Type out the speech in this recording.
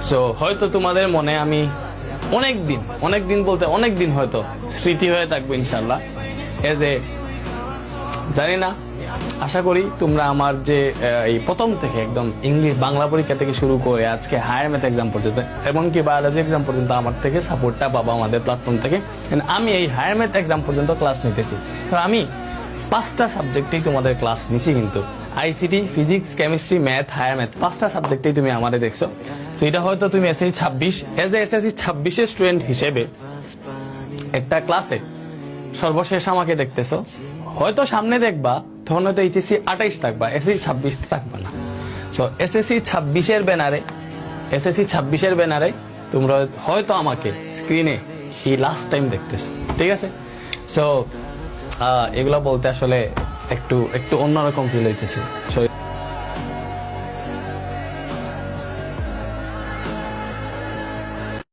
So হয়তো তোমাদের মনে আমি অনেক দিন বলতে অনেক দিন হয়তো স্মৃতি হয়ে থাকবো ইনশাল্লাহ। এজ এ জানি না, আশা করি তোমরা আমার যে এই প্রথম থেকে একদম ইংলিশ বাংলা পরীক্ষা থেকে শুরু করে আজকে হায়ার ম্যাথ এক্সাম পর্যন্ত, এমনকি বায়োলজি এক্সাম পর্যন্ত আমার থেকে সাপোর্টটা পাবা আমাদের প্ল্যাটফর্ম থেকে। আমি এই হায়ার ম্যাথ এক্সাম পর্যন্ত ক্লাস নিতেছি। আমি 5টা সাবজেক্টেই তোমাদের ক্লাস নিছি, কিন্তু ICT, physics, chemistry, math, higher math 5টা সাবজেক্টেই তুমি আমাদের দেখছো। তো এটা হয়তো তুমি SSC 26 as a SSC 26 student হিসেবে একটা ক্লাসে সর্বশেষ আমাকে দেখতেছো, হয়তো সামনে দেখবা তখন হয়তো এইচএসসি 28 থাকবা, এসএসসি 26 থাকবা না। সো এসএসসি 26-এর ব্যানারে তোমরা হয়তো আমাকে স্ক্রিনে এই লাস্ট টাইম দেখতেছো, ঠিক আছে? সো এগুলো বলতে আসলে একটু অন্যরকম ফিল হইতেছে।